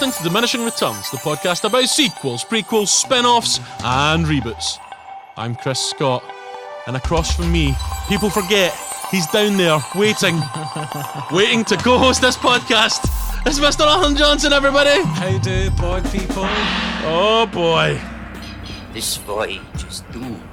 listening to Diminishing Returns, the podcast about sequels, prequels, spin-offs, and reboots. I'm Chris Scott, and across from me, people forget he's down there waiting to co-host this podcast. It's Mr. Alan Johnson, everybody. How do pod people? Oh boy. This voyage is doomed.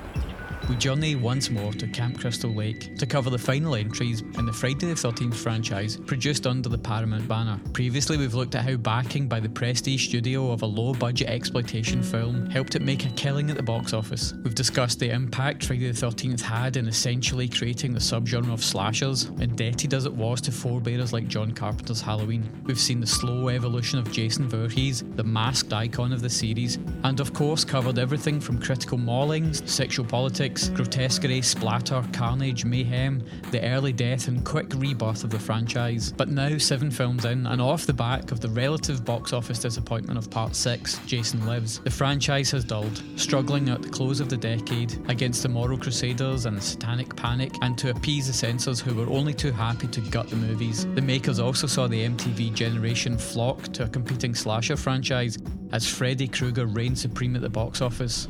We journey once more to Camp Crystal Lake to cover the final entries in the Friday the 13th franchise produced under the Paramount banner. Previously, we've looked at how backing by the prestige studio of a low-budget exploitation film helped it make a killing at the box office. We've discussed the impact Friday the 13th had in essentially creating the subgenre of slashers, indebted as it was to forebearers like John Carpenter's Halloween. We've seen the slow evolution of Jason Vorhees, the masked icon of the series, and of course covered everything from critical maulings, sexual politics, grotesquerie, splatter, carnage, mayhem, the early death and quick rebirth of the franchise. But now, 7 films in, and off the back of the relative box office disappointment of Part 6, Jason Lives, the franchise has dulled, struggling at the close of the decade against the moral crusaders and the satanic panic, and to appease the censors who were only too happy to gut the movies. The makers also saw the MTV generation flock to a competing slasher franchise as Freddy Krueger reigned supreme at the box office.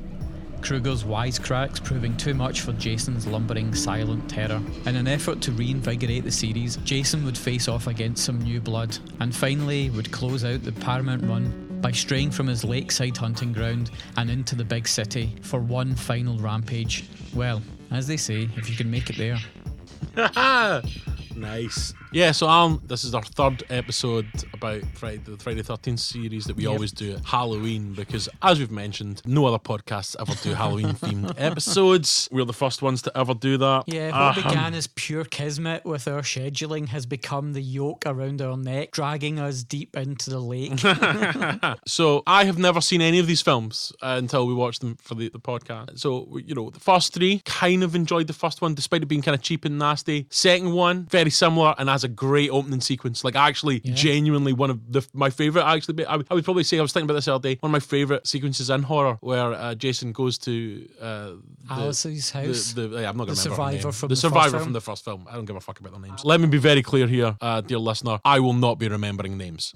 Krueger's wisecracks proving too much for Jason's lumbering silent terror. In an effort to reinvigorate the series, Jason would face off against some new blood, and finally would close out the Paramount run by straying from his lakeside hunting ground and into the big city for one final rampage. Well, as they say, if you can make it there. Nice. Yeah, so Alan, this is our 3rd episode about the Friday the 13th series that we always do at Halloween, because as we've mentioned, no other podcasts ever do Halloween themed episodes. We're the first ones to ever do that. Yeah, what began as pure kismet with our scheduling has become the yoke around our neck, dragging us deep into the lake. So I have never seen any of these films until we watched them for the podcast. So, you know, the first 3, kind of enjoyed the first one, despite it being kind of cheap and nasty. Second one, very similar, and has a great opening sequence. Like, actually, genuinely one of my favourite, actually, I would probably say, I was thinking about this the other day, one of my favourite sequences in horror, where Jason goes to Alice's house. I'm not going to remember survivor from the survivor from the first film. I don't give a fuck about their names. Let me be very clear here, dear listener, I will not be remembering names.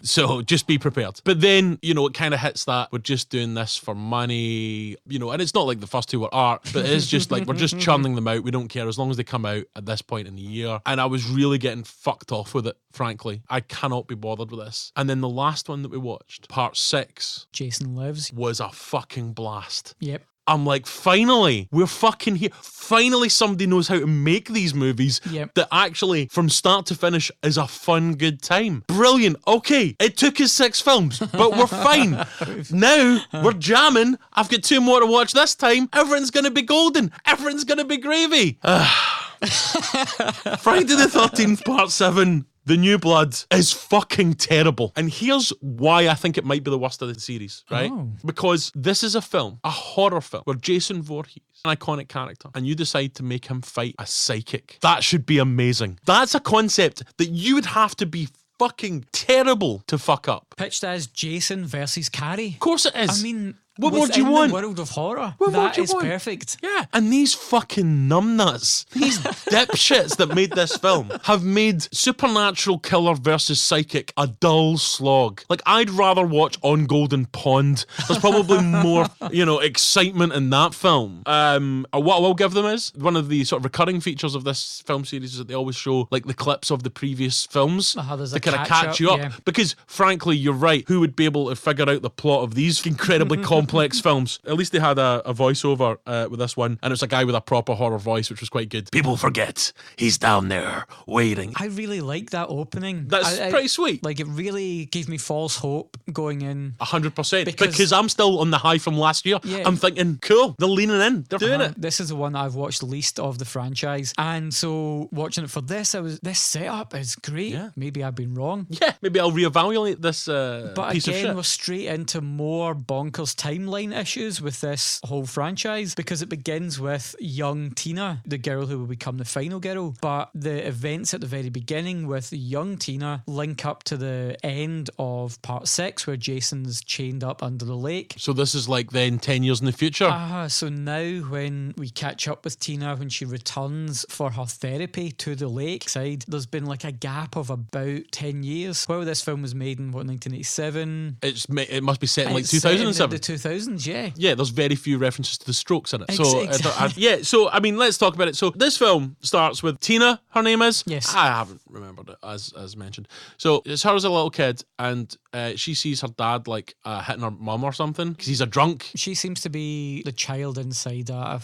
So just be prepared. But then, you know, it kind of hits that we're just doing this for money, you know, and it's not like the first 2 were art, but it is just like we're just churning them out. We don't care as long as they come out at this point in the year. And I was really getting fucked off with it, frankly. I cannot be bothered with this. And then the last one that we watched, Part 6, Jason Lives, was a fucking blast. Yep. I'm like, finally, we're fucking here. Finally, somebody knows how to make these movies that actually, from start to finish, is a fun, good time. Brilliant. Okay, it took us 6 films, but we're fine. Now, we're jamming. I've got 2 more to watch this time. Everything's going to be golden. Everything's going to be gravy. Friday the 13th, Part 7. The New Blood is fucking terrible. And here's why I think it might be the worst of the series, right? Oh. Because this is a film, a horror film, where Jason Vorhees, an iconic character, and you decide to make him fight a psychic. That should be amazing. That's a concept that you would have to be fucking terrible to fuck up. Pitched as Jason versus Carrie. Of course it is. I mean, what more do you want? In the world of horror, that is perfect. Yeah, and these fucking numbnuts, these dipshits that made this film have made supernatural killer versus psychic a dull slog. Like, I'd rather watch On Golden Pond. There's probably more, you know, excitement in that film. What I will give them is, one of the sort of recurring features of this film series is that they always show, like, the clips of the previous films to kind of catch you up. Yeah. Because, frankly, you're right, who would be able to figure out the plot of these incredibly complex films? At least they had a voiceover with this one, and it's a guy with a proper horror voice, which was quite good. People forget he's down there waiting. I really like that opening. That's pretty sweet. Like, it really gave me false hope going in. 100%. Because I'm still on the high from last year. Yeah. I'm thinking, cool, they're leaning in. They're doing it. This is the one I've watched least of the franchise. And so, watching it for this, this setup is great. Yeah. Maybe I've been wrong. Yeah, maybe I'll reevaluate this but piece of shit. But again, we're straight into more bonkers timeline issues with this whole franchise because it begins with young Tina, the girl who will become the final girl, but the events at the very beginning with young Tina link up to the end of part 6 where Jason's chained up under the lake. So this is like then 10 years in the future? So now when we catch up with Tina when she returns for her therapy to the lakeside, there's been like a gap of about 10 years. Well, this film was made in 1987. It must be set in like 2007. The 2000s, yeah. Yeah, there's very few references to the Strokes in it. Exactly. So I mean, let's talk about it. So this film starts with Tina, her name is. Yes. I haven't remembered it as mentioned. So it's her as a little kid, and she sees her dad like hitting her mum or something because he's a drunk. She seems to be the child inside a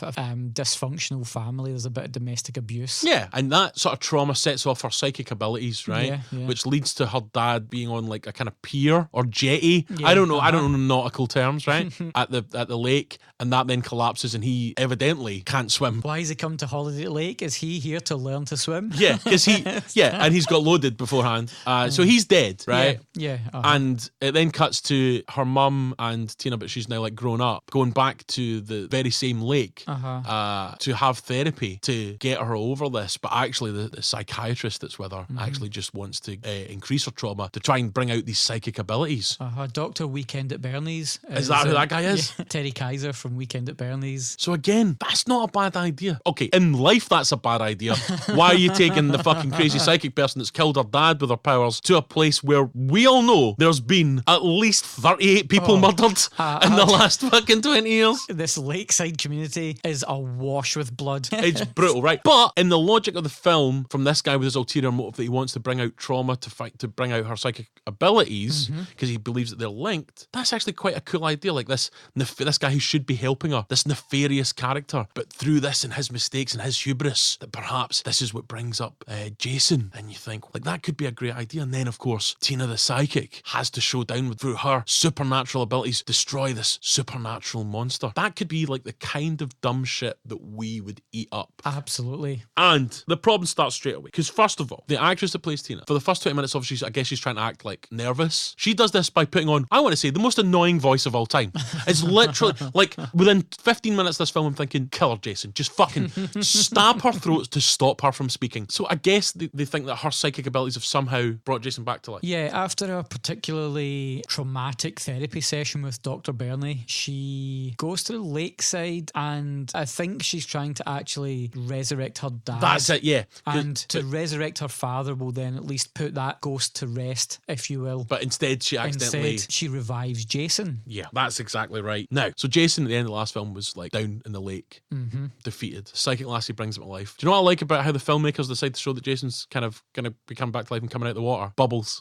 dysfunctional family. There's a bit of domestic abuse. Yeah, and that sort of trauma sets off her psychic abilities, right? Yeah. Which leads to her dad being on like a kind of pier or jetty. Yeah, I don't know nautical terms, right? at the lake, and that then collapses, and he evidently can't swim. Why has he come to Holiday Lake? Is he here to learn to swim? Yeah, because and he's got loaded beforehand. So he's dead, right? Yeah. And it then cuts to her mum and Tina, but she's now like grown up, going back to the very same lake to have therapy to get her over this. But actually, the psychiatrist that's with her actually just wants to increase her trauma to try and bring out these psychic abilities. Dr. Weekend at Bernie's. Is that who that guy is? Yeah, Terry Kaiser from Weekend at Bernie's. So again, that's not a bad idea. Okay, in life that's a bad idea. Why are you taking the fucking crazy psychic person that's killed her dad with her powers to a place where we all know there's been at least 38 people murdered in the last fucking 20 years? This lakeside community is awash with blood. It's brutal, right? But in the logic of the film, from this guy with his ulterior motive that he wants to bring out trauma to bring out her psychic abilities because he believes that they're linked, that's actually quite a cool idea. Like this guy who should be helping her, this nefarious character, but through this and his mistakes and his hubris, that perhaps this is what brings up Jason. And you think, like, that could be a great idea. And then, of course, Tina the psychic has to show down through her supernatural abilities, destroy this supernatural monster. That could be like the kind of dumb shit that we would eat up. Absolutely. And the problem starts straight away. Because first of all, the actress that plays Tina, for the first 20 minutes, obviously, I guess she's trying to act like nervous. She does this by putting on, I want to say, the most annoying voice of all time. It's literally, like, within 15 minutes of this film, I'm thinking, kill her, Jason. Just fucking stab her throat to stop her from speaking. So I guess they think that her psychic abilities have somehow brought Jason back to life. Yeah, after a particularly traumatic therapy session with Dr. Bernie, she goes to the lakeside and I think she's trying to actually resurrect her dad. That's it, yeah. And to resurrect her father will then at least put that ghost to rest, if you will. But instead she accidentally... she revives Jason. Yeah, that's exactly right. Now, so Jason at the end of the last film was like down in the lake, defeated. Psychic lassie brings him to life. Do you know what I like about how the filmmakers decide to show that Jason's kind of going to be coming back to life and coming out of the water? Bubbles.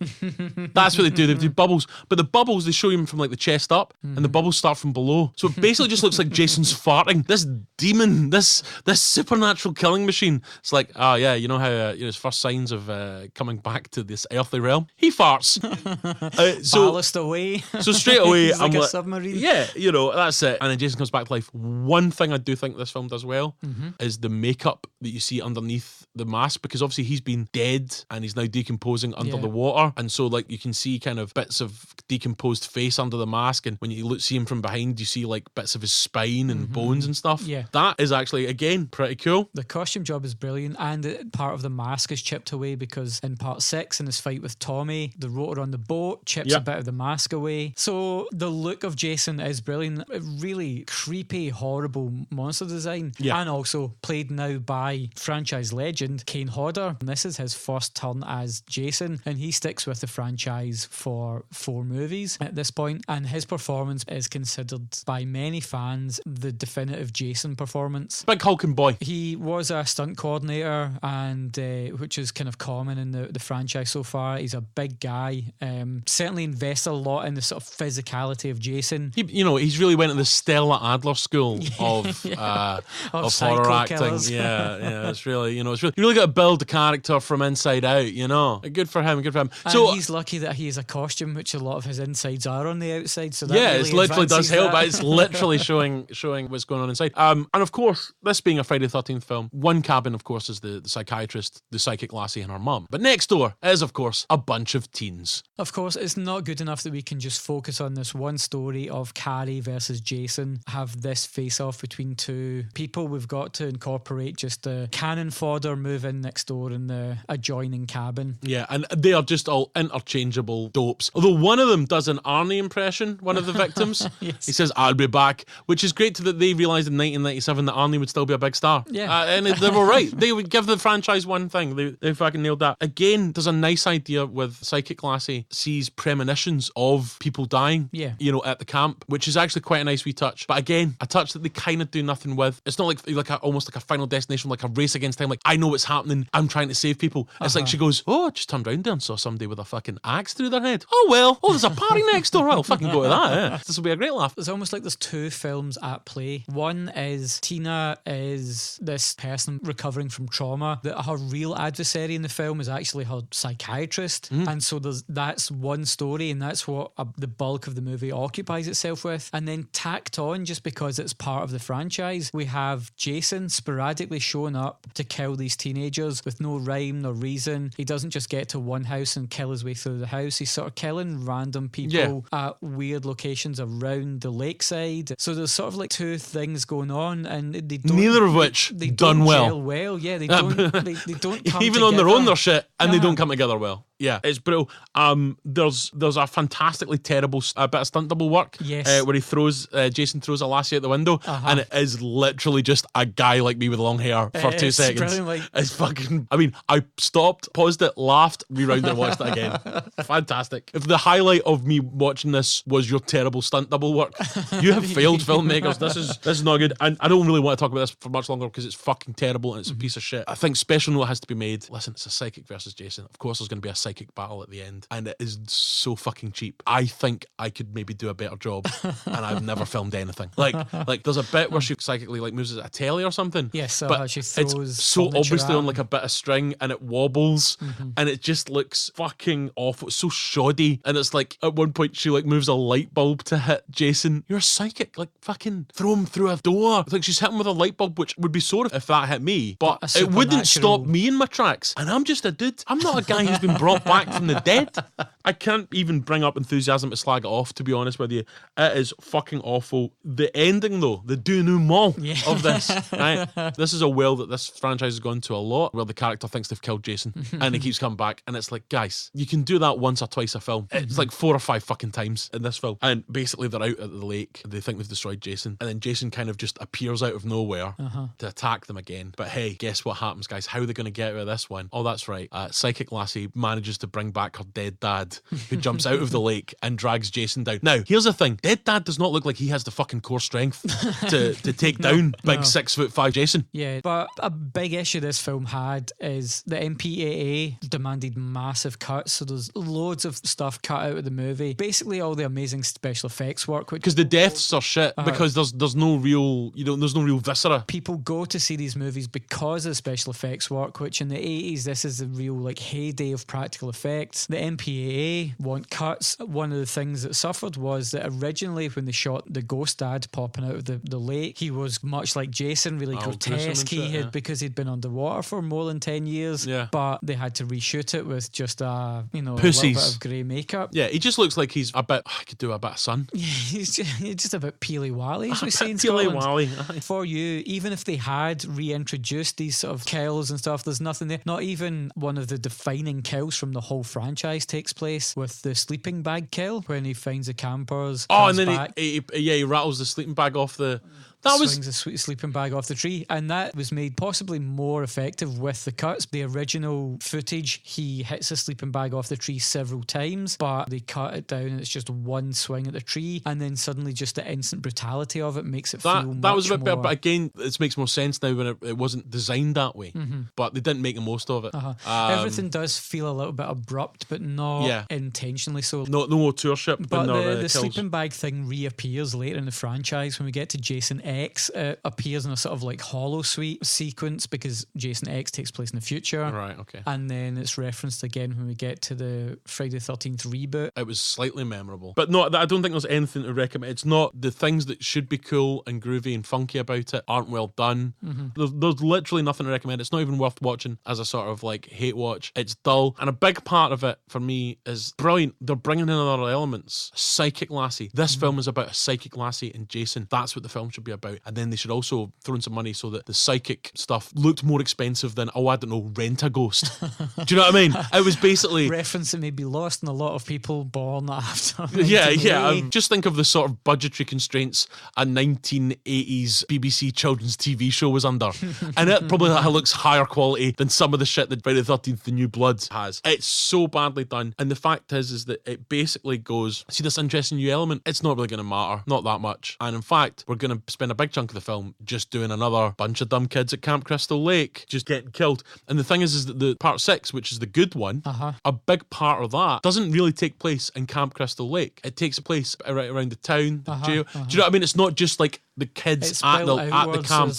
That's what they do. They do bubbles. But the bubbles, they show him from like the chest up and the bubbles start from below. So it basically just looks like Jason's farting. This demon, this supernatural killing machine. It's like, yeah, you know how his first signs of coming back to this earthly realm? He farts. Ballast away. So straight away, He's like I'm a submarine. Yeah, that's it. And then Jason comes back to life. One thing I do think this film does well is the makeup that you see underneath the mask, because obviously he's been dead and he's now decomposing under the water, and so like you can see kind of bits of decomposed face under the mask, and when you see him from behind, you see like bits of his spine and bones and stuff. Yeah, that is actually again pretty cool. The costume job is brilliant, and part of the mask is chipped away because in part 6, in his fight with Tommy, the rotor on the boat chips a bit of the mask away. So the look of Jason is brilliant. A really creepy, horrible monster design, and also played now by franchise legend Kane Hodder. And this is his first turn as Jason, and he sticks with the franchise for 4 movies at this point, and his performance is considered by many fans the definitive Jason performance. Big hulking boy. He was a stunt coordinator, and which is kind of common in the franchise so far. He's a big guy, certainly invests a lot in the sort of physicality of Jason. He's really went to the Stella Adler school of horror acting. Killers. Yeah, it's really, you really got to build the character from inside out, Good for him. And so he's lucky that he has a costume, which a lot of his insides are on the outside. So that it literally does help. That. It's literally showing what's going on inside. And of course, this being a Friday the 13th film, one cabin, of course, is the psychiatrist, the psychic lassie, and her mum. But next door is, of course, a bunch of teens. Of course, it's not good enough that we can just focus on this one story of Carrie versus Jason have this face-off between two people. We've got to incorporate just the cannon fodder move in next door in the adjoining cabin. Yeah, and they are just all interchangeable dopes. Although one of them does an Arnie impression, one of the victims. Yes. He says, "I'll be back," which is great that they realised in 1997 that Arnie would still be a big star. Yeah. And they were right. They would give the franchise one thing. They fucking nailed that. Again, there's a nice idea with Psychic Lassie sees premonitions of people dying, you know, at the camp, which is actually quite a nice wee touch. But again, a touch that they kind of do nothing with. It's not almost like a Final Destination, like a race against time. Like, I know what's happening. I'm trying to save people. It's like she goes, "Oh, I just turned around there and saw somebody with a fucking axe through their head. Oh, well. Oh, there's a party next door. I'll fucking go to that. This will be a great laugh." It's almost like there's two films at play. One is Tina is this person recovering from trauma, that her real adversary in the film is actually her psychiatrist. And so that's one story, and that's what the bulk of the movie occupies itself with. And then tacked on, just because it's part of the franchise, we have Jason sporadically showing up to kill these teenagers with no rhyme nor reason. He doesn't just get to one house and kill his way through the house. He's sort of killing random people at weird locations around the lakeside. So there's sort of like two things going on, and they don't, neither of which they done don't well. gel well. Yeah, they don't. they don't come even together. on their own, they're shit, and they don't come together well. Yeah, it's brutal. There's a fantastically terrible bit of stunt double work. Yes. Where he throws Jason throws a lassie out the window, and it is literally just a guy like me with long hair for 2 seconds. It's fucking. I mean, I stopped, paused it, laughed, rewound and watched it again. Fantastic. If the highlight of me watching this was your terrible stunt double work, you have failed, filmmakers. This is not good. And I don't really want to talk about this for much longer because it's fucking terrible and it's a piece of shit. I think special note has to be made. Listen, it's a Psychic versus Jason. Of course, there's going to be a psychic battle at the end, and it is so fucking cheap. I think I could maybe do a better job, and I've never filmed anything. Like there's a bit where she psychically like moves a telly or something. Yes, but she throws it's so obviously on like a bit of string, and it wobbles, and it just looks fucking awful. It's so shoddy, and it's like at one point she like moves a light bulb to hit Jason. You're a psychic, like fucking throw him through a door. Like she's hitting with a light bulb, which would be sore if that hit me, but it wouldn't stop me in my tracks. And I'm just a dude. I'm not a guy who's been brought back from the dead. I can't even bring up enthusiasm to slag it off, to be honest with you. It is fucking awful. The ending though, the denouement of this, right? This is a well that this franchise has gone to a lot, where the character thinks they've killed Jason and he keeps coming back, and it's like, guys, you can do that once or twice a film. It's like 4 or 5 fucking times in this film. And basically they're out at the lake, they think they've destroyed Jason, and then Jason kind of just appears out of nowhere to attack them again. But hey, guess what happens, guys? How are they going to get out of this one? Oh, that's right. Psychic Lassie manages to bring back her dead dad, who jumps out of the lake and drags Jason down. Now, here's the thing. Dead dad does not look like he has the fucking core strength to take down big 6'5" Jason. Yeah, but a big issue this film had is the MPAA demanded massive cuts, so there's loads of stuff cut out of the movie. Basically all the amazing special effects work, because the deaths are shit, because there's no real, there's no real viscera. People go to see these movies because of special effects work, which in the 80s, this is the real like heyday of practical effects. The MPAA want cuts. One of the things that suffered was that originally when they shot the ghost dad popping out of the lake, he was much like Jason, really grotesque. Because he'd been underwater for more than 10 years. Yeah. But they had to reshoot it with just a little bit of grey makeup. Yeah, he just looks like he's a bit, I could do a bit of sun. Yeah, he's just a bit peely-wally, as we say in Peely-wally. For you, even if they had reintroduced these sort of kills and stuff, there's nothing there. Not even one of the defining kills from the whole franchise takes place with the sleeping bag kill, when he finds the campers. Oh, and then he rattles the sleeping bag off the... Swings a sweet sleeping bag off the tree, and that was made possibly more effective with the cuts. The original footage, he hits a sleeping bag off the tree several times, but they cut it down and it's just one swing at the tree, and then suddenly just the instant brutality of it makes it feel much that was a bit better, more... but again, it makes more sense now when it wasn't designed that way. But they didn't make the most of it. Everything does feel a little bit abrupt, but not intentionally so. No auteurship. But the sleeping bag thing reappears later in the franchise when we get to Jason X appears in a sort of like holosuite sequence because Jason X takes place in the future. Right, okay. And then it's referenced again when we get to the Friday the 13th reboot. It was slightly memorable. But no, I don't think there's anything to recommend. It's not the things that should be cool and groovy and funky about it aren't well done. There's literally nothing to recommend. It's not even worth watching as a sort of like hate watch. It's dull. And a big part of it for me is brilliant. They're bringing in other elements. Psychic lassie. This film is about a psychic lassie and Jason. That's what the film should be about. And then they should also throw in some money so that the psychic stuff looked more expensive than, I don't know, Rent a Ghost. Do you know what I mean? It was basically... reference that may be lost in a lot of people born after. Yeah. Just think of the sort of budgetary constraints a 1980s BBC children's TV show was under. And it probably looks higher quality than some of the shit that Friday the 13th The New Blood has. It's so badly done. And the fact is that it basically goes, see this interesting new element? It's not really going to matter. Not that much. And in fact, we're going to spend a big chunk of the film just doing another bunch of dumb kids at Camp Crystal Lake just getting killed. And the thing is that the part 6, which is the good one, a big part of that doesn't really take place in Camp Crystal Lake. It takes place right around the town, the jail. Do you know what I mean? It's not just like the kids at the camp.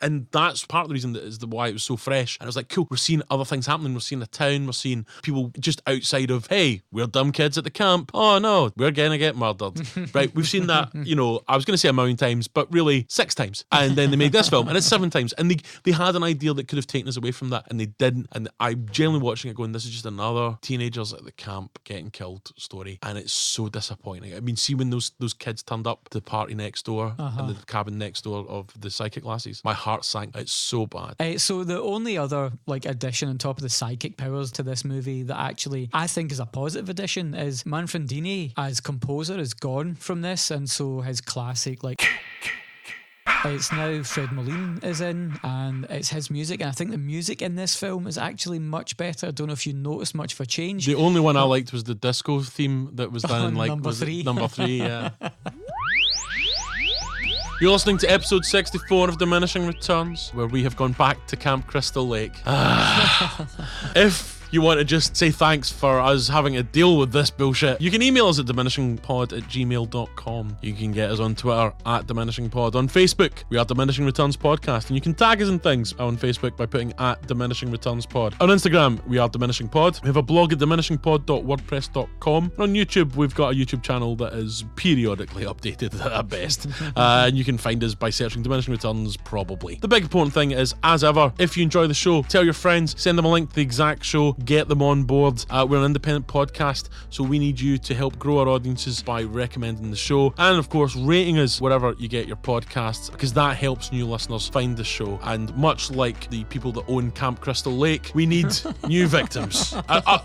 And that's part of the reason that is why it was so fresh. And I was like, cool, we're seeing other things happening. We're seeing a town. We're seeing people just outside of, hey, we're dumb kids at the camp. Oh no, we're gonna get murdered. Right? We've seen that, I was going to say 1,000,000 times, but really 6 times. And then they made this film and it's 7 times. And they had an idea that could have taken us away from that and they didn't. And I'm generally watching it going, this is just another teenagers at the camp getting killed story. And it's so disappointing. I mean, see when those kids turned up to the party next door and the cabin next door of the psychic lassies, my heart sank. It's so bad. So the only other like addition on top of the psychic powers to this movie that actually I think is a positive addition is Manfredini as composer is gone from this, and so his classic like it's now Fred Moline is in and it's his music, and I think the music in this film is actually much better. I don't know if you noticed much of a change. The only one I liked was the disco theme that was done like number 3. Number 3, yeah. You're listening to episode 64 of Diminishing Returns, where we have gone back to Camp Crystal Lake. If you want to just say thanks for us having to deal with this bullshit, you can email us at diminishingpod@gmail.com. You can get us on Twitter at diminishingpod. On Facebook, we are Diminishing Returns Podcast, and you can tag us in things on Facebook by putting at Diminishing Returns Pod. On Instagram, we are Diminishing Pod. We have a blog at diminishingpod.wordpress.com. And on YouTube, we've got a YouTube channel that is periodically updated at best. And you can find us by searching Diminishing Returns, probably. The big important thing is, as ever, if you enjoy the show, tell your friends, send them a link to the exact show, get them on board. We're an independent podcast, so we need you to help grow our audiences by recommending the show and of course rating us wherever you get your podcasts, because that helps new listeners find the show. And much like the people that own Camp Crystal Lake, we need new victims.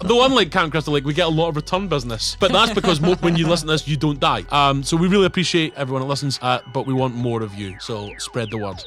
Though unlike Camp Crystal Lake, we get a lot of return business, but that's because when you listen to this, you don't die. So we really appreciate everyone that listens, but we want more of you, so spread the word.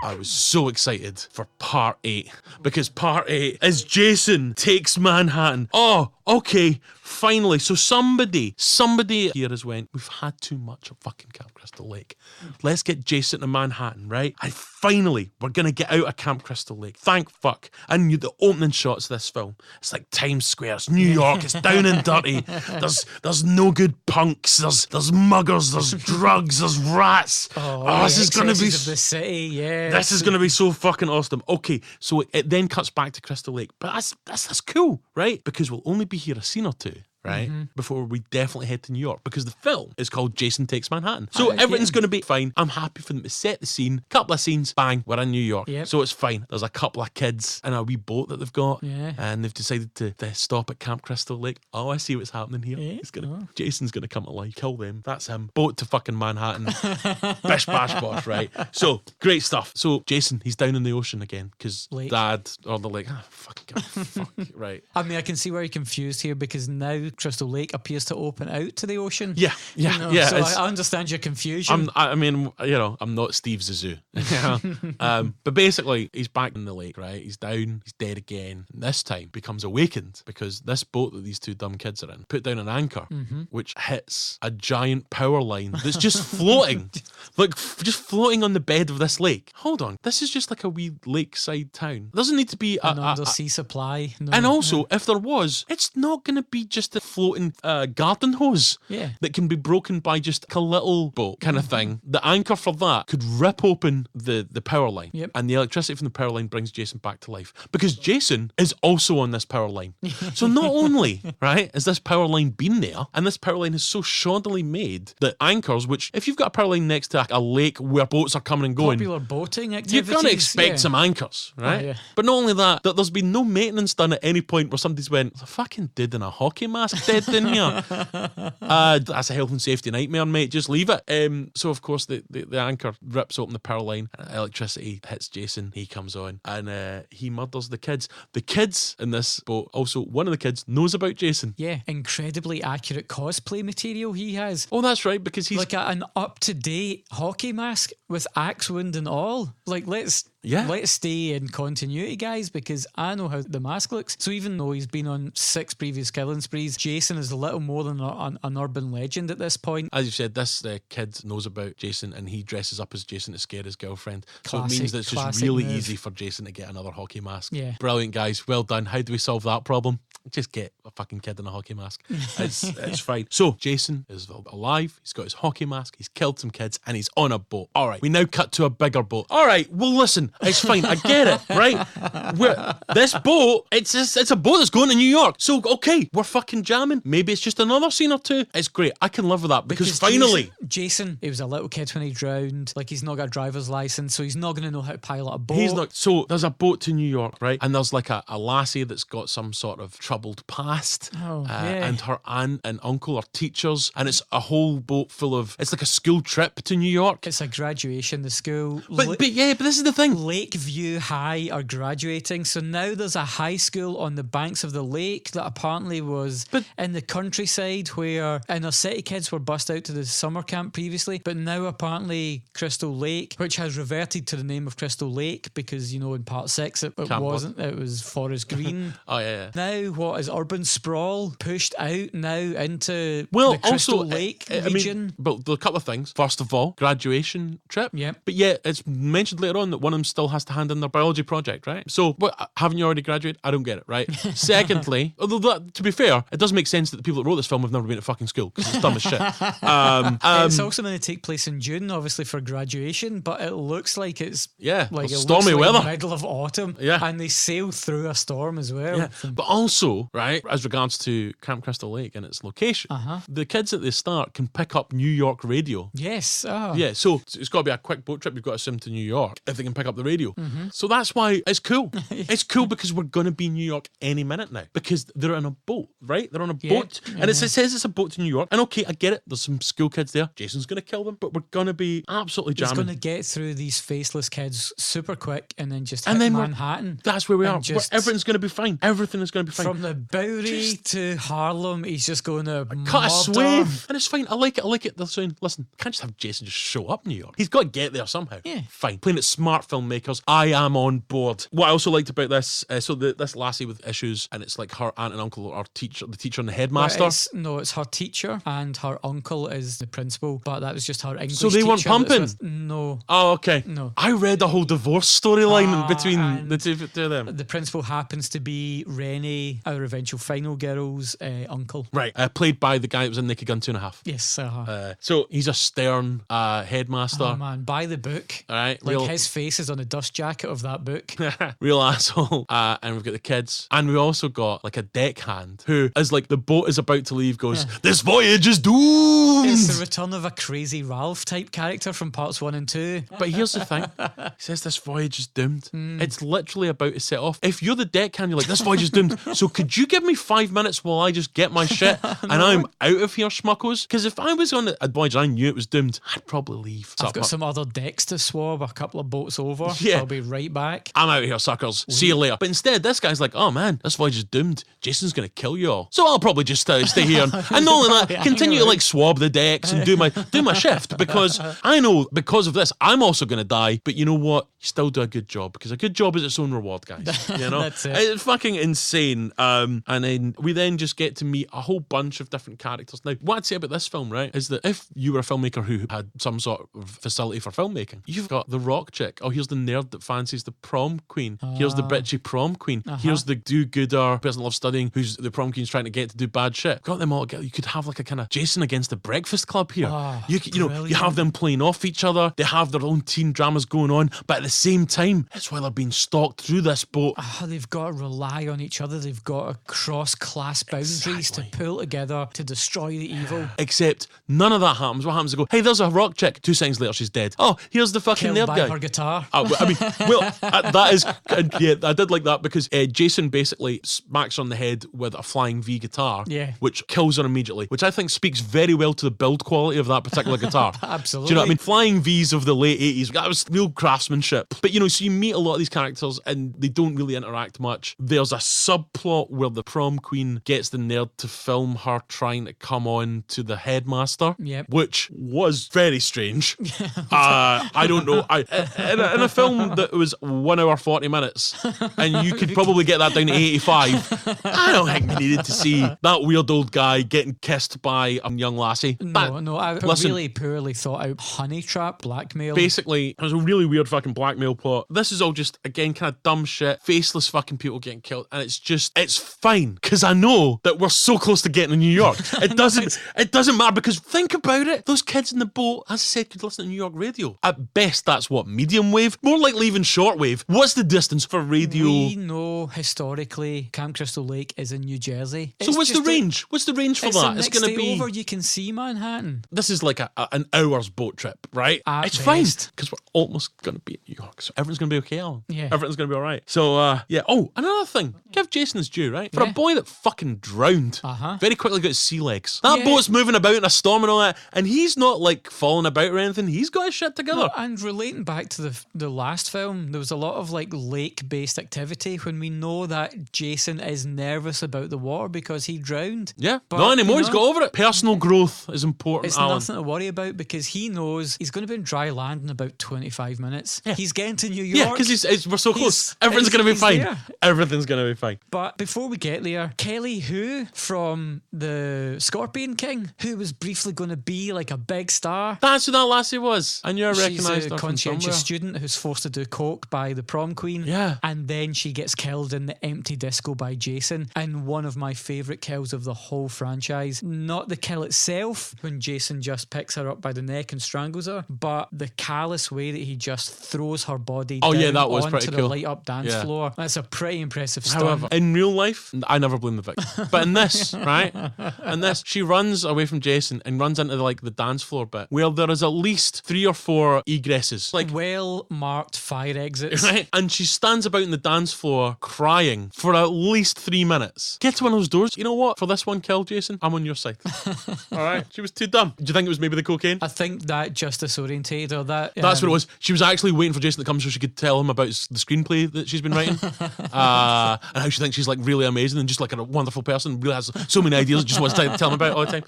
I was so excited for part 8, because part 8 is Jason Takes Manhattan. Oh, okay, finally. So somebody here has went, we've had too much of fucking Camp Crystal Lake. Let's get Jason to Manhattan, right? And finally, we're going to get out of Camp Crystal Lake. Thank fuck. And the opening shots of this film, it's like Times Square, it's New York, it's down and dirty. There's no good punks, there's muggers, there's drugs, there's rats. This is going to be... of the city, yeah. This is going to be so fucking awesome. Okay, so it then cuts back to Crystal Lake. But that's cool, right? Because we'll only be here a scene or two, right? Before we definitely head to New York, because the film is called Jason Takes Manhattan. So everything's going to be fine. I'm happy for them to set the scene. Couple of scenes, bang, we're in New York. Yep. So it's fine. There's a couple of kids in a wee boat that they've got, and they've decided to stop at Camp Crystal Lake. Oh, I see what's happening here. Jason's going to come to life, kill them. That's him. Boat to fucking Manhattan. Bish bash bosh, right? So great stuff. So Jason, he's down in the ocean again because Dad or the lake. Fuck, right. I mean, I can see where you're confused here, because now Crystal Lake appears to open out to the ocean. Yeah. So I understand your confusion. I'm not Steve Zissou. But basically, he's back in the lake, right? He's down, he's dead again. And this time becomes awakened because this boat that these two dumb kids are in put down an anchor, which hits a giant power line that's just floating, just floating on the bed of this lake. Hold on, this is just like a wee lakeside town. It doesn't need to be an undersea supply. No. And also, if there was, it's not going to be just floating garden hose that can be broken by just a little boat kind of thing. The anchor for that could rip open the power line, and the electricity from the power line brings Jason back to life, because Jason is also on this power line. So not only, right, is this power line been there, and this power line is so shoddily made that anchors, which if you've got a power line next to a lake where boats are coming and going, popular boating activities, you're going to expect some anchors, right? But not only that, there's been no maintenance done at any point where somebody's went, there's a fucking dude in a hockey mask dead in here. That's a health and safety nightmare, mate. Just leave it. So of course the anchor rips open the power line, electricity hits Jason, he comes on, and he murders the kids. The kids in this boat, also one of the kids knows about Jason. Yeah, incredibly accurate cosplay material he has. Oh, that's right, because he's like an up-to-date hockey mask with axe wound and all. Like, let's stay in continuity, guys, because I know how the mask looks. So even though he's been on 6 previous killing sprees, Jason is a little more than an urban legend at this point. As you said, this kid knows about Jason, and he dresses up as Jason to scare his girlfriend. Classic, so it means that it's just really move. easy for Jason to get another hockey mask. Yeah. Brilliant, guys. Well done. How do we solve that problem? Just get a fucking kid in a hockey mask. It's fine. So Jason is alive. He's got his hockey mask. He's killed some kids, and he's on a boat. All right. We now cut to a bigger boat. All right. Well, listen. It's fine. I get it, right? This boat, it's a boat that's going to New York. So, okay, we're fucking jamming. Maybe it's just another scene or two. It's great. I can live with that because finally... Jason, he was a little kid when he drowned. Like, he's not got a driver's license, so he's not going to know how to pilot a boat. He's not. So, there's a boat to New York, right? And there's like a lassie that's got some sort of troubled past. And her aunt and uncle are teachers. And it's a whole boat full of... It's like a school trip to New York. It's a graduation, the school. But this is the thing. Lakeview High are graduating, so now there's a high school on the banks of the lake that apparently was in the countryside, where inner city kids were bussed out to the summer camp previously, but now apparently Crystal Lake, which has reverted to the name of Crystal Lake because, you know, in part 6 it wasn't, it was Forest Green. Now what is urban sprawl pushed out now into the Crystal Lake region? But there are a couple of things. First of all, graduation trip. Yep. But yeah, it's mentioned later on that one of them still has to hand in their biology project, right? So, haven't you already graduated? I don't get it, right? Secondly, although to be fair, it does make sense that the people that wrote this film have never been to fucking school because it's dumb as shit. It's also going to take place in June, obviously, for graduation, but it looks like it's like stormy weather, the middle of autumn, and they sail through a storm as well. Yeah. But also, right, as regards to Camp Crystal Lake and its location, the kids at the start can pick up New York radio. Yes. Yeah, so it's got to be a quick boat trip. You've got to swim to New York if they can pick up the radio. So that's why it's cool. It's cool because we're going to be in New York any minute now because they're on a boat, right? They're on a boat, and it says it's a boat to New York. And okay, I get it. There's some school kids there. Jason's going to kill them, but we're going to be absolutely jamming. He's going to get through these faceless kids super quick and then just hit Manhattan. That's where we are. Everything's going to be fine. Everything is going to be fine. From the Bowery to Harlem, he's just going to cut a swathe. And it's fine. I like it. They're saying, listen, can't just have Jason just show up in New York. He's got to get there somehow. Yeah. Fine. Playing it smart filmmakers. I am on board. What I also liked about this, this lassie with issues, and it's like her aunt and uncle are the teacher and the headmaster. It's her teacher and her uncle is the principal, but that was just her English teacher. So they weren't pumping? No. Oh, okay. No. I read the whole divorce storyline between the two of them. The principal happens to be Rennie, our eventual final girl's uncle. Right. Played by the guy that was in Naked Gun 2.5. Yes. So he's a stern headmaster. Oh man, buy the book. All right. Like his face is on the dust jacket of that book. Real asshole. And we've got the kids. And we also got like a deckhand who is like the boat is about to leave goes, this voyage is doomed. It's the return of a crazy Ralph type character from parts 1 and 2. But here's the thing. He says this voyage is doomed. It's literally about to set off. If you're the deckhand, you're like, this voyage is doomed. So could you give me 5 minutes while I just get my shit and I'm out of here, schmuckos? Because if I was on a voyage and I knew it was doomed, I'd probably leave. I've got some other decks to swab a couple of boats over. Yeah. I'll be right back. I'm out of here, suckers. See you later. But instead, this guy's like, oh man, this voyage is doomed. Jason's going to kill you all. So I'll probably just stay here. And not only that, continue to like swab the decks and do my shift because I know because of this, I'm also going to die. But you know what? You still do a good job because a good job is its own reward, guys. You know? That's it. It's fucking insane. And then we then just get to meet a whole bunch of different characters. Now, what I'd say about this film, right, is that if you were a filmmaker who had some sort of facility for filmmaking, you've got the rock chick. Oh, here's the nerd that fancies the prom queen. Here's the bitchy prom queen. Here's the do-gooder person that loves studying who's the prom queen's trying to get to do bad shit. Got them all together. You could have like a kind of Jason against the Breakfast Club here. Oh, you have them playing off each other. They have their own teen dramas going on, but at the same time, it's while they're being stalked through this boat. They've got to rely on each other. They've got to cross class boundaries to pull together to destroy the evil. Except none of that happens. What happens? They go, hey, there's a rock chick. 2 seconds later, she's dead. Oh, here's the fucking Killed nerd by guy. her guitar. That is, yeah, I did like that because Jason basically smacks her on the head with a flying V guitar, which kills her immediately, which I think speaks very well to the build quality of that particular guitar. Absolutely. Do you know what I mean? Flying Vs of the late 80s, that was real craftsmanship. But so you meet a lot of these characters and they don't really interact much. There's a subplot where the prom queen gets the nerd to film her trying to come on to the headmaster, which was very strange. I don't know. In a film that was 1 hour 40 minutes, and you could probably get that down to 85, I don't think we needed to see that weird old guy getting kissed by a young lassie. Really poorly thought out honey trap blackmail. Basically, there's a really weird fucking blackmail plot. This is all just, again, kind of dumb shit, faceless fucking people getting killed, and it's fine, because I know that we're so close to getting to New York. It doesn't matter, because think about it, those kids in the boat, as I said, could listen to New York radio. At best, that's what, medium wave? More likely even shortwave. What's the distance for radio? We know historically Camp Crystal Lake is in New Jersey. So what's the range? What's the range for that? It's going to be over. You can see Manhattan. This is like an hour's boat trip, right? It's fine, because we're almost going to be in New York, so everything's going to be okay, Alan. Yeah. Everything's going to be all right. So, Oh, another thing. Give Jason his due, right? For a boy that fucking drowned, very quickly got his sea legs. That boat's moving about in a storm and all that, and he's not like falling about or anything. He's got his shit together. No, and relating back to the last film, there was a lot of like lake-based activity when we know that Jason is nervous about the water because he drowned. Yeah, but not anymore. He's got over it. Personal growth is important, It's Alan. nothing to worry about because he knows he's going to be in dry land in about 25 minutes. Yeah. He's getting to New York. Yeah, because we're so close. Everything's going to be fine. There. Everything's going to be fine. But before we get there, Kelly Hu from the Scorpion King, who was briefly going to be like a big star. That's who that lassie was. I knew I recognised her She's a from conscientious somewhere. student who's forced to do coke by the prom queen. Yeah. And then she gets killed in the empty disco by Jason. And one of my favourite kills of the whole franchise. Not the kill itself, when Jason just picks her up by the neck and strangles her, but the callous way that he just throws her body down that was onto pretty the cool. light up dance floor. That's a pretty impressive stunt. However, in real life, I never blame the victim. But in this, right? In this, she runs away from Jason and runs into like the dance floor bit where there is at least 3 or 4 egresses. Like well-marked fire exits. Right? And she stands about in the dance floor crying for at least 3 minutes. Get to one of those doors. You know what? For this one kill, Jason, I'm on your side. All right? She was too dumb. Do you think it was maybe the cocaine? I think that just disorientated her. That's what it was. She was actually waiting for Jason to come so she could tell him about the screenplay that she's been writing. And how she thinks she's like really amazing and just like a wonderful person, really has so many ideas, just wants to tell him about it all the time.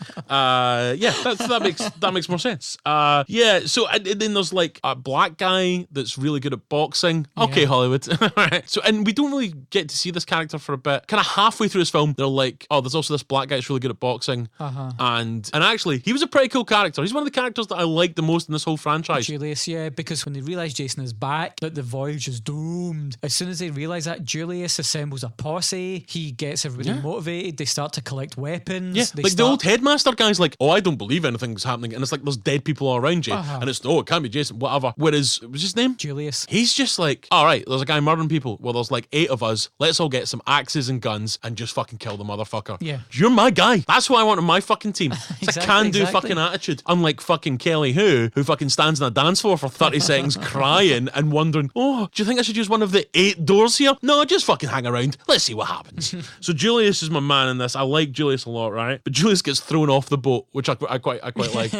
That makes more sense. So and then there's like a black guy that's really good at boxing. Okay, Hollywood. Right. So, and we don't really get to see this character for a bit. Kind of halfway through this film, they're like, oh, there's also this black guy that's really good at boxing. And actually, he was a pretty cool character. He's one of the characters that I like the most in this whole franchise. Julius, because when they realise Jason is back, that the voyage is doomed. As soon as they realise that, Julius assembles a posse. He gets everybody motivated. They start to collect weapons. Yeah, the old headmaster guy's like, oh, I don't believe anything's happening. And it's like, there's dead people all around you. And it's, oh, it can't be Jason, whatever. Whereas, what's his name? Julius. He's just like, all right, there's a guy murdering people. Well, there's like 8 of us. Let's all get some axes and guns and just fucking kill the motherfucker. Yeah. You're my guy. That's what I want on my fucking team. It's a can-do exactly. fucking attitude. Unlike fucking Kelly who fucking stands on a dance floor for 30 seconds crying and wondering, oh, do you think I should use one of the 8 doors here? No, just fucking hang around. Let's see what happens. So Julius is my man in this. I like Julius a lot, right? But Julius gets thrown off the boat, which I quite liked.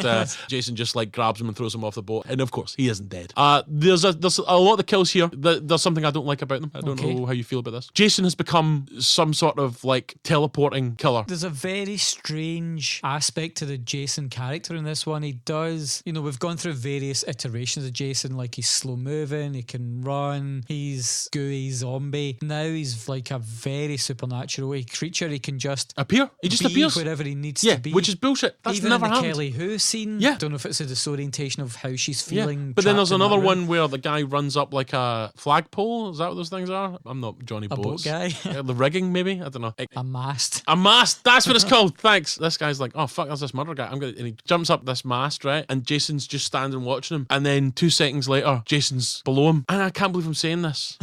Jason just like grabs him and throws him off the boat. And of course, he isn't dead. There's a lot of the kills here. There's something I don't like about them. I don't know how you feel about this. Jason has become some sort of like teleporting killer. There's a very strange aspect to the Jason character in this one. He does, we've gone through various iterations of Jason, like he's slow moving, he can run, he's gooey zombie. Now he's like a very supernatural creature. He can just appear. He just appears wherever he needs to be. Which is bullshit. That's even never in the happened. Kelly Hu scene. Yeah. Don't know if it's a disorientation of how she's feeling. But then there's trapped in another that room. one where the guy runs up like a flagpole. Is that what those things are? I'm not Johnny A boat Boats. guy. The rigging, maybe? I don't know. A mast. A mast, that's what it's called. Thanks. This guy's like, oh fuck, there's this murder guy. And he jumps up this mast, right? And Jason's just standing watching him. And then 2 seconds later, Jason's below him. And I can't believe I'm saying this,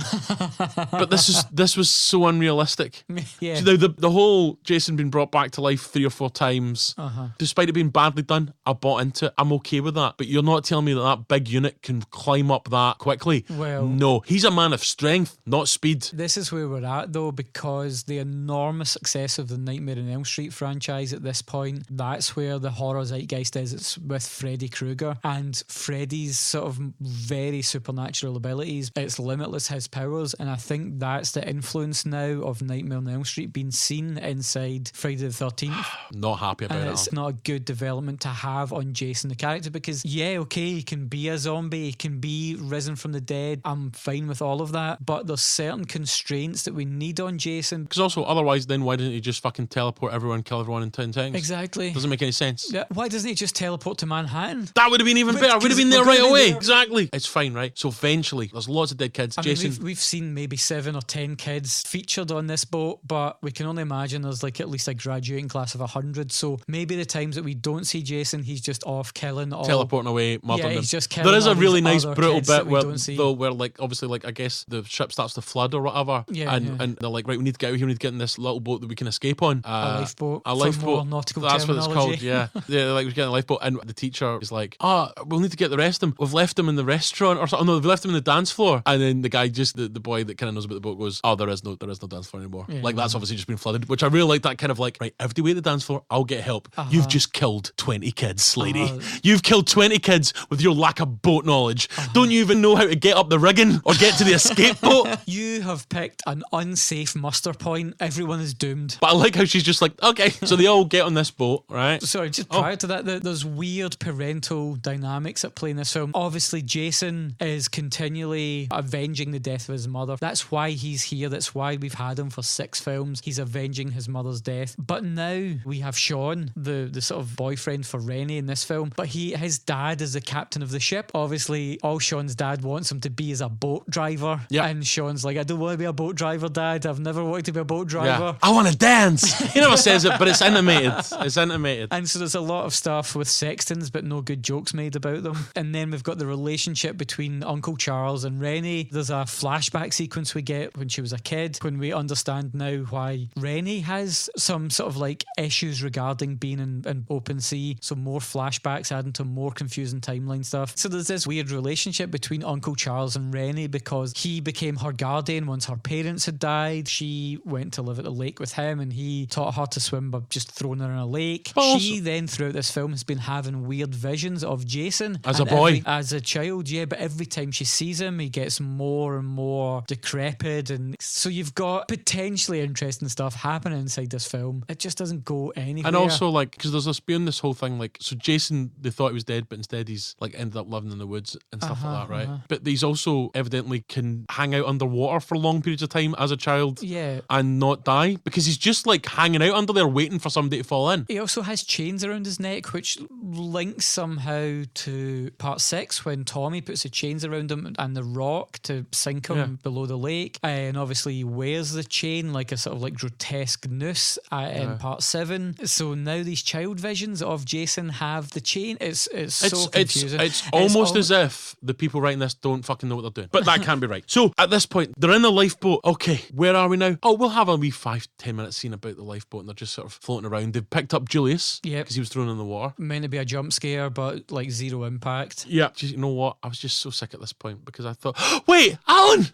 but this was so unrealistic. Yeah. So the whole Jason being brought back to life 3 or 4 times, despite it being badly done, I bought into it. I'm okay with that. But you're not telling me that big unit can climb up that quickly. Well, no, he's a man of strength, not speed. This is where we're at though, because the enormous success of the Nightmare on Elm Street franchise at this point, that's where the horror zeitgeist is. It's with Freddy Krueger, and Freddy's sort of very supernatural abilities. It's limitless, his powers, and I think that's the influence now of Nightmare on Elm Street being seen inside Friday the 13th. Not happy about it. It's not a good development to have on Jason the character, because okay, he can be a zombie, he can be risen from the dead, I'm fine with all of that, but there's certain constraints that we need on Jason. Because also, otherwise then why didn't he just fucking teleport everyone, kill everyone in 10 seconds? Exactly. Doesn't make any sense. Yeah. Why doesn't he just teleport to Manhattan? That would have been even better. Would have been there right away. There. Exactly. It's fine, right? So eventually, there's lots of dead kids. I Jason, mean, we've seen maybe 7 or 10 kids featured on this boat, but we can only imagine there's like at least a graduating class of 100. So maybe the times that we don't see Jason, he's just off killing all. Teleporting away, murdering them. He's just killing. There is a really all nice these brutal kids bit where like obviously like I guess the ship starts to flood or whatever. Yeah, and they're like, right, we need to get out here. We need to get in this little boat that we can escape on. A lifeboat. A lifeboat. Nautical That's what it's called. terminology. Yeah. Yeah. Like we're getting a lifeboat, and the teacher is like, we'll need to get the rest of them. We've left them in the restaurant or something. No, we've left them in the dance floor. And then the guy, just the boy that kind of knows about the boat, goes, there is no dance floor anymore. Yeah, like that's obviously just been flooded. Which I really like that kind of like, right, everybody wait at the dance floor. I'll get help. You've just killed 20 kids, lady. You've killed 20 kids with your lack of boat knowledge. Don't you even know how to get up the rigging or get to the escape boat? You have picked an unsafe muster point. Everyone is doomed. But I like how she's just like, okay. So they all get on this boat, right? Sorry, just prior to that, there's weird parental dynamics at play in this film. Obviously, Jason is continually avenging the death of his mother. That's why he's here. That's why we've had him for 6 films. He's avenging his mother's death. But now we have Sean, the sort of boyfriend for Rennie in this film. But his dad is the captain of the ship. Obviously, all Sean's dad wants him to be is a boat driver. Yeah. And Sean's like, I don't want to be a boat driver, Dad. I've never wanted to be a boat driver. Yeah. I want to dance. He never says it, but it's animated. It's animated. And so there's a lot of stuff with sextons, but no good jokes made about them. And then we've got the relationship between Uncle Charles and Rennie. There's a flashback sequence we get when she was a kid, when we understand now why Rennie has some sort of like issues regarding being in open sea. So more flashbacks adding to more confusing timeline stuff. So there's this weird relationship between Uncle Charles and Rennie, because he became her guardian once her parents had died. She went to live at the lake with him, and he taught her to swim by just throwing her in a lake. She then throughout this film has been having weird visions of Jason as a boy, as a child, but every time she sees him, he gets more and more decrepit, and so you've got potentially interesting stuff happening inside this film. It just doesn't go anywhere. And also, like, because there's this whole thing, like, so Jason, they thought he was dead, but instead he's like ended up living in the woods and stuff like that, right? But he's also evidently can hang out underwater for long periods of time as a child, and not die, because he's just like hanging out under there waiting for somebody to fall in. He also has chains around his neck, which links somehow to part 6 when Tommy puts the chains around him and the rock to sink him below the lake. And obviously he wears the chain like a sort of like grotesque noose in part 7. So now these child visions of Jason have the chain. It's so confusing. It's almost as if the people writing this don't fucking know what they're doing. But that can't be right. So at this point, they're in the lifeboat. Okay, where are we now? Oh, we'll have a wee 5-10 minute scene about the lifeboat, and they're just sort of floating around. They've picked up Julius because he was thrown in the water. Meant to be a jump scare, but like zero impact. Yeah. You know what? I was just so sick at this point because I thought, wait, Alan!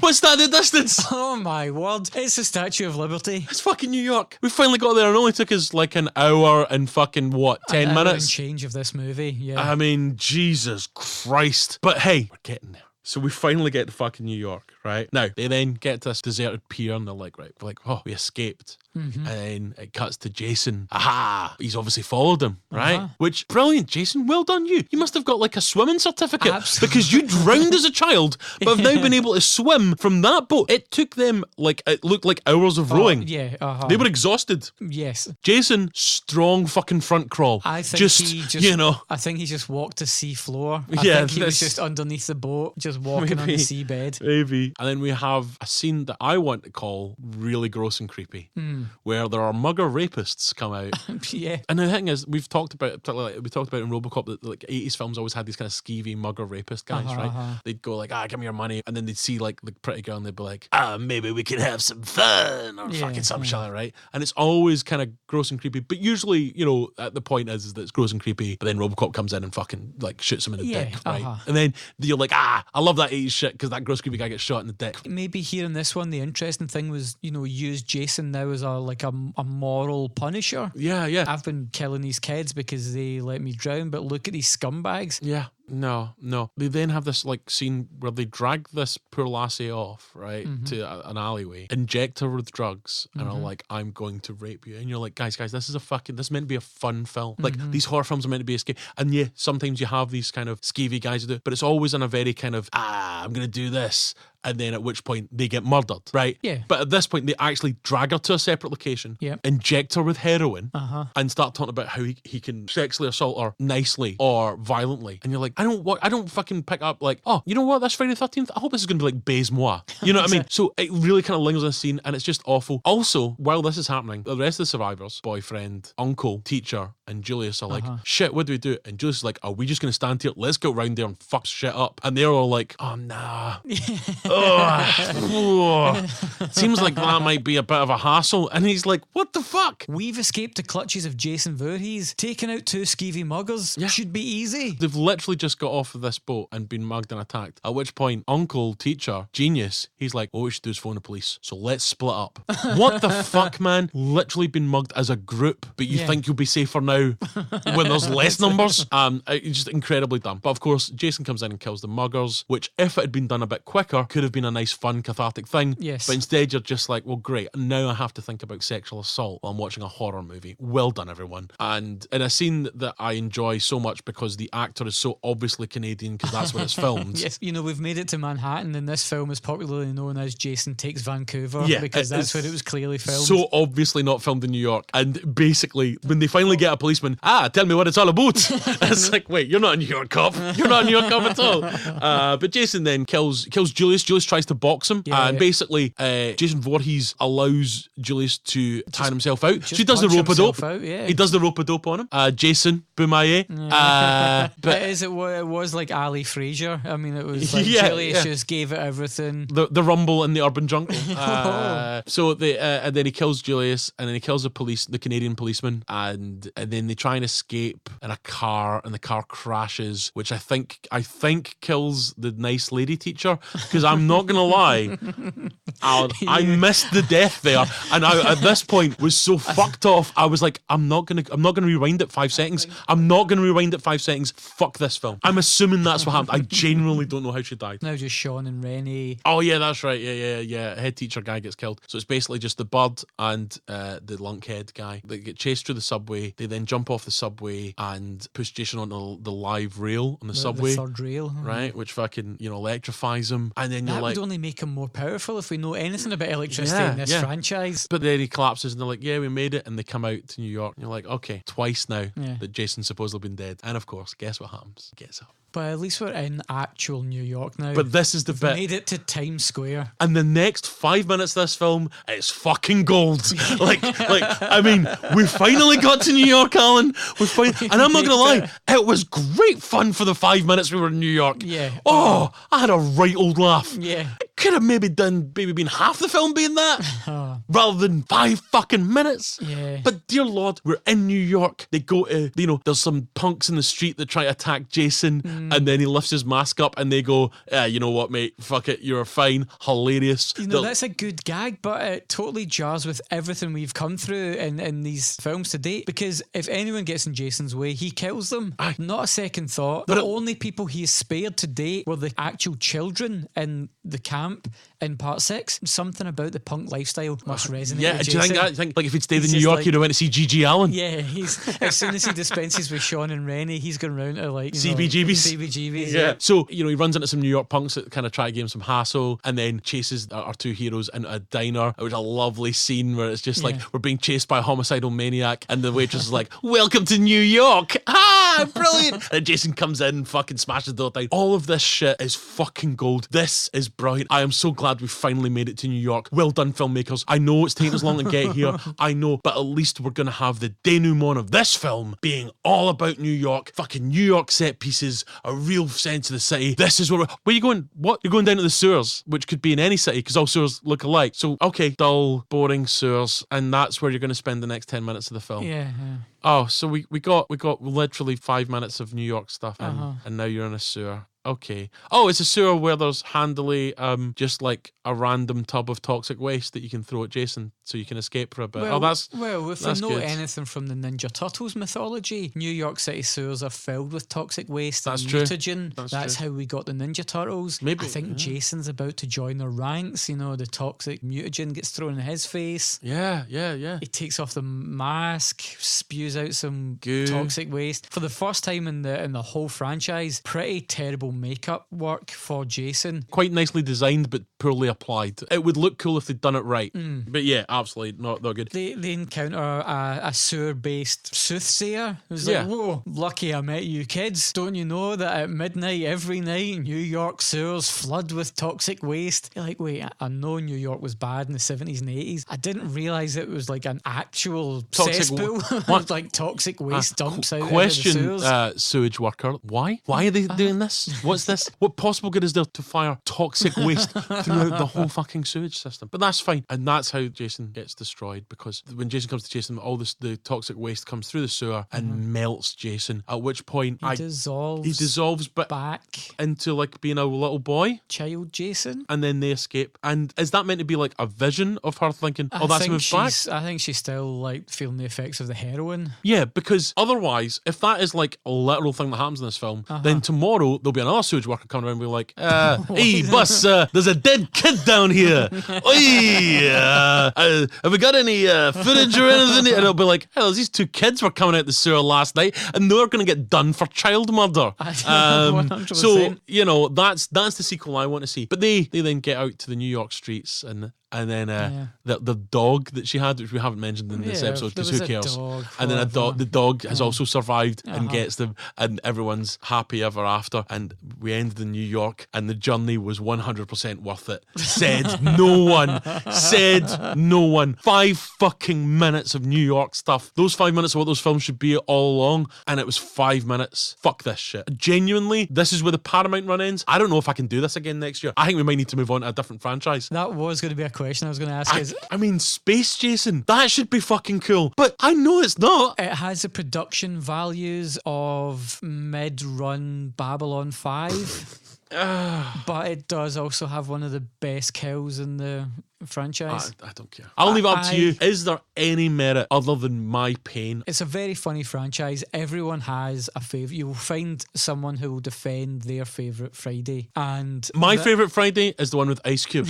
What's that in the distance? Oh my word. It's the Statue of Liberty. It's fucking New York. We finally got there, and it only took us like an hour and fucking 10 minutes? And change of this movie, I mean, Jesus Christ. But hey, we're getting there. So we finally get to fucking New York, right? Now, they then get to this deserted pier, and they're like, oh, we escaped. And then it cuts to Jason. Aha! He's obviously followed him, right? Which, brilliant, Jason, well done you. You must have got like a swimming certificate. Absolutely. Because you drowned as a child, but have now been able to swim from that boat. It took them, like, it looked like hours of rowing. They were exhausted. Yes. Jason, strong fucking front crawl. I think I think he just walked the sea floor. I think he was just underneath the boat, just walking on the seabed. Maybe. And then we have a scene that I want to call really gross and creepy. where there are mugger rapists come out. Yeah. And the thing is, we talked about in RoboCop that like 80s films always had these kind of skeevy mugger rapist guys, right? They'd go like, give me your money, and then they'd see like the pretty girl and they'd be like, maybe we could have some fun or fucking some shit, right? And it's always kind of gross and creepy, but usually, you know, the point is that it's gross and creepy, but then RoboCop comes in and fucking like shoots him in the dick, right? And then you're like, I love that 80s shit because that gross creepy guy gets shot in the dick. Maybe here in this one, the interesting thing was, you know, use Jason now as a moral punisher. Yeah. I've been killing these kids because they let me drown, but look at these scumbags. Yeah. No. They then have this like scene where they drag this poor lassie off, right, to an alleyway, inject her with drugs, and are like, I'm going to rape you. And you're like, guys, this is meant to be a fun film. Like, these horror films are meant to be a scary. And yeah, sometimes you have these kind of skeevy guys who do it, but it's always in a very kind of, I'm going to do this. And then at which point they get murdered, right? Yeah. But at this point, they actually drag her to a separate location, inject her with heroin, and start talking about how he can sexually assault her nicely or violently. And you're like, I don't fucking pick up like, oh, you know what? That's Friday the 13th. I hope this is going to be like Baise-moi. You know what I mean? So it really kind of lingers on the scene, and it's just awful. Also, while this is happening, the rest of the survivors, boyfriend, uncle, teacher, and Julius are like, shit, what do we do? And Julius is like, are we just going to stand here? Let's go round there and fuck shit up. And they're all like, oh, nah. Seems like that might be a bit of a hassle. And he's like, what the fuck? We've escaped the clutches of Jason Voorhees. Taking out 2 skeevy muggers should be easy. They've literally just got off of this boat and been mugged and attacked. At which point, uncle, teacher, genius, he's like, what we should do is phone the police. So let's split up. What the fuck, man? Literally been mugged as a group, but you think you'll be safer now when there's less numbers? It's just incredibly dumb. But of course, Jason comes in and kills the muggers, which if it had been done a bit quicker, could have been a nice, fun, cathartic thing. Yes. But instead, you're just like, well, great. Now I have to think about sexual assault while I'm watching a horror movie. Well done, everyone. And in a scene that I enjoy so much because the actor is so obviously Canadian because that's where it's filmed. Yes, you know, we've made it to Manhattan, and this film is popularly known as Jason Takes Vancouver because that's where it was clearly filmed. So obviously not filmed in New York. And basically, when they finally get a policeman, tell me what it's all about. It's like, wait, you're not a New York cop. You're not a New York cop at all. But Jason then kills Julius. Julius tries to box him, and basically Jason Vorhees allows Julius to tie himself out. So he does the rope-a-dope. He does the rope-a-dope on him. Jason Boomaye. But it was like Ali Frazier. I mean, it was like Julius just gave it everything. The rumble in the urban jungle. So and then he kills Julius, and then he kills the Canadian policeman, and then they try and escape in a car, and the car crashes, which I think kills the nice lady teacher, because I'm not gonna lie, I missed the death there, and I at this point was so fucked off. I was like, I'm not gonna rewind it 5 seconds. I'm not gonna rewind it 5 seconds. Fuck this film. I'm assuming that's what happened. I genuinely don't know how she died. Now just Sean and Rennie. Oh yeah, that's right. Yeah. Head teacher guy gets killed. So it's basically just the bird and the lunkhead guy. They get chased through the subway. They then jump off the subway and push Jason onto the live rail on the subway. The third rail. Right, which fucking, electrifies him. And then that would only make him more powerful if we know anything about electricity in this franchise. But then he collapses and they're like, yeah, we made it. And they come out to New York. And you're like, okay, twice now that Jason's supposedly been dead. And of course, guess what happens? He gets up. But at least we're in actual New York now. But this is the bit. Made it to Times Square. And the next 5 minutes of this film, it's fucking gold. I mean, we finally got to New York, Alan. And I'm not going to lie, it was great fun for the 5 minutes we were in New York. Yeah. Oh, I had a right old laugh. Yeah. It could have maybe been half the film being that, rather than 5 fucking minutes. Yeah. But dear Lord, we're in New York. They go to, there's some punks in the street that try to attack Jason. And then he lifts his mask up and they go, you know what, mate, fuck it, you're fine, hilarious. That's a good gag, but it totally jars with everything we've come through in these films to date, because if anyone gets in Jason's way, he kills them. Not a second thought. The only people he has spared to date were the actual children in the camp in part 6. Something about the punk lifestyle must resonate with do you Jason. think like if he'd stayed in New York, you'd have went to see G.G. Allen? Yeah, as soon as he dispenses with Sean and Rennie, he's going round to CBGBs. Yeah. So, he runs into some New York punks that kind of try to give him some hassle, and then chases our 2 heroes into a diner. It was a lovely scene where it's just like we're being chased by a homicidal maniac, and the waitress is like, welcome to New York. brilliant. And Jason comes in, fucking smashes the door down. All of this shit is fucking gold. This is brilliant. I am so glad we finally made it to New York. Well done, filmmakers. I know it's taken us long to get here. I know, but at least we're going to have the denouement of this film being all about New York. Fucking New York set pieces, a real sense of the city. This is where are you going? What? You're going down to the sewers, which could be in any city because all sewers look alike. So, okay, dull, boring sewers, and that's where you're going to spend the next 10 minutes of the film. Yeah. Oh, so we got literally 5 minutes of New York stuff, and now you're in a sewer. Okay. Oh, it's a sewer where there's handily just like a random tub of toxic waste that you can throw at Jason so you can escape for a bit. If we know anything from the Ninja Turtles mythology, New York City sewers are filled with toxic waste and mutagen. That's how we got the Ninja Turtles. Maybe I think Jason's about to join their ranks. You know, the toxic mutagen gets thrown in his face. Yeah. He takes off the mask, spews out some toxic waste. For the first time in the whole franchise, pretty terrible makeup work for Jason. Quite nicely designed, but poorly applied. It would look cool if they'd done it right. But yeah, absolutely not good. They encounter a sewer-based soothsayer who's like, whoa, lucky I met you kids. Don't you know that at midnight every night New York sewers flood with toxic waste? You're like, wait, I know New York was bad in the 70s and 80s. I didn't realise it was like an actual cesspool with like toxic waste dumps out of the sewers. Sewage worker, why are they doing this? What's this? What possible good is there to fire toxic waste throughout the whole fucking sewage system? But that's fine. And that's how Jason gets destroyed, because when Jason comes to Jason, all the toxic waste comes through the sewer and melts Jason, at which point he dissolves back into like being a little boy. Child Jason. And then they escape. And is that meant to be like a vision of her thinking, that's moved back? I think she's still like feeling the effects of the heroin. Yeah, because otherwise, if that is like a literal thing that happens in this film, then tomorrow there'll be another sewage worker coming around and be like, hey, boss, there's a dead kid down here. Oi, have we got any footage or anything? And it'll be like, hey, these 2 kids were coming out the sewer last night and they're going to get done for child murder. 100%. So, you know, that's the sequel I want to see. But they then get out to the New York streets and then the dog that she had, which we haven't mentioned in this episode because who cares? And then the dog has also survived and gets them, and everyone's happy ever after. And we ended in New York, and the journey was 100% worth it. Said no one. 5 fucking minutes of New York stuff. Those 5 minutes are what those films should be all along, and it was 5 minutes. Fuck this shit. Genuinely, this is where the Paramount run ends. I don't know if I can do this again next year. I think we might need to move on to a different franchise. That was going to be a question I was going to ask. I mean, Space Jason, that should be fucking cool, but I know it's not. It has the production values of mid-run Babylon 5. But it does also have one of the best kills in the franchise. I don't care. I'll leave it up to you. Is there any merit other than my pain? It's a very funny franchise. Everyone has a favourite. You will find someone who will defend their favourite Friday. And my favourite Friday is the one with Ice Cube.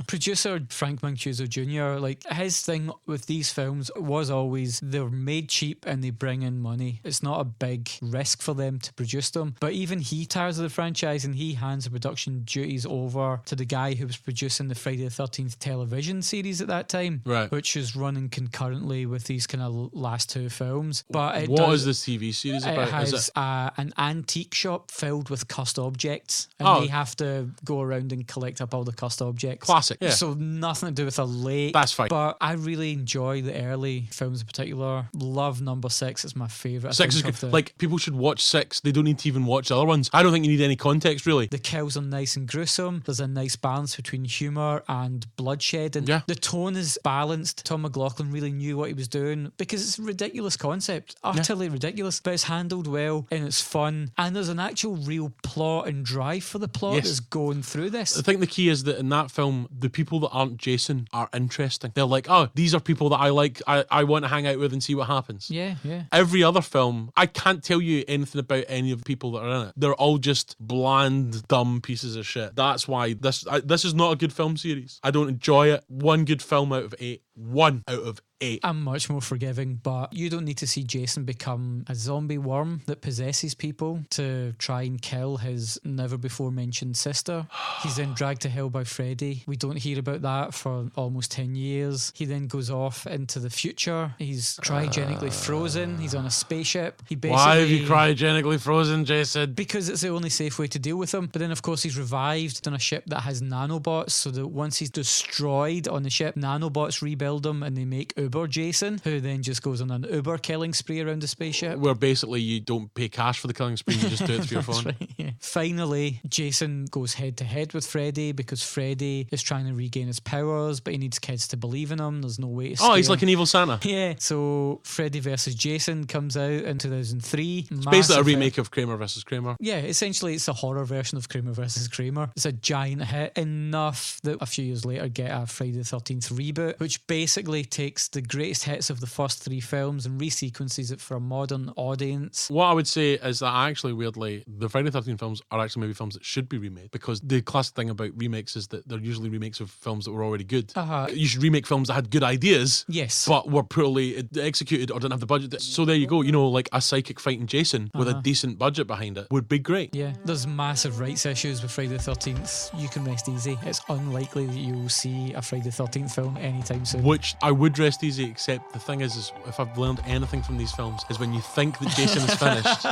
Producer Frank Mancuso Jr., like, his thing with these films was always they're made cheap and they bring in money. It's not a big risk for them to produce them. But even he tires of the franchise and he hands the production duties over to the guy who was producing the Friday the 13th television series at that time, right, which is running concurrently with these kind of last 2 films. But what is this TV series about? It has an antique shop filled with cussed objects, and they have to go around and collect up all the cussed objects. Classic, yeah. So nothing to do with a lake. That's fine. But I really enjoy the early films in particular. Love number 6. It's my favourite. 6 is good. Like, people should watch 6. They don't need to even watch the other ones. I don't think you need any context, really. The kills are nice and gruesome. There's a nice balance between humour and bloodshed, and the tone is balanced. Tom McLaughlin really knew what he was doing, because it's a ridiculous concept, utterly ridiculous, but it's handled well and it's fun, and there's an actual real plot and drive for the plot that's going through this. I think the key is that in that film, the people that aren't Jason are interesting. They're like, oh, these are people that I like, I want to hang out with and see what happens. Yeah. Every other film, I can't tell you anything about any of the people that are in it. They're all just bland, dumb pieces of shit. That's why this is not a good film series. I don't enjoy it. 1 good film out of 8. 1 out of 8. 8. I'm much more forgiving, but you don't need to see Jason become a zombie worm that possesses people to try and kill his never-before-mentioned sister. He's then dragged to hell by Freddy. We don't hear about that for almost 10 years. He then goes off into the future. He's cryogenically frozen. He's on a spaceship. He basically... Why have you cryogenically frozen, Jason? Because it's the only safe way to deal with him. But then, of course, he's revived on a ship that has nanobots, so that once he's destroyed on the ship, nanobots rebuild him and they make Uber Jason, who then just goes on an Uber killing spree around the spaceship. Where basically you don't pay cash for the killing spree, you just do it through your phone. Right, yeah. Finally, Jason goes head to head with Freddy because Freddy is trying to regain his powers, but he needs kids to believe in him. There's no way to Oh, he's scare like an evil Santa. Yeah, so Freddy vs. Jason comes out in 2003. It's basically a remake of Kramer versus Kramer. Yeah, essentially it's a horror version of Kramer versus Kramer. It's a giant hit, enough that a few years later get a Friday the 13th reboot, which basically takes the greatest hits of the first 3 films and resequences it for a modern audience. What I would say is that actually, weirdly, the Friday the 13th films are actually maybe films that should be remade, because the classic thing about remakes is that they're usually remakes of films that were already good. You should remake films that had good ideas, yes, but were poorly executed or didn't have the budget. So there you go, you know, like a psychic fighting Jason with a decent budget behind it would be great. Yeah, there's massive rights issues with Friday the 13th. You can rest easy. It's unlikely that you'll see a Friday the 13th film anytime soon. Which I would rest easy, except the thing is if I've learned anything from these films, is when you think that Jason is finished,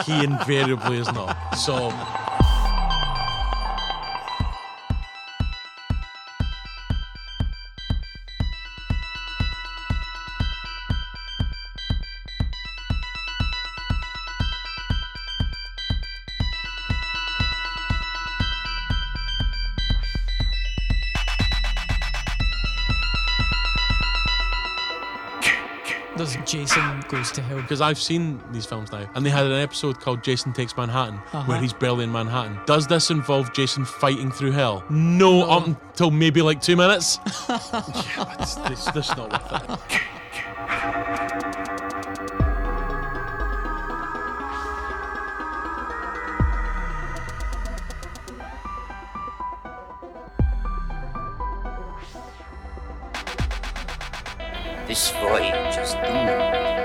he invariably is not. So... There's Jason Goes to Hell. Because I've seen these films now, and they had an episode called Jason Takes Manhattan, where he's barely in Manhattan. Does this involve Jason fighting through hell? No. Up until maybe like 2 minutes. Yeah, it's not worth it. This voyage is doomed.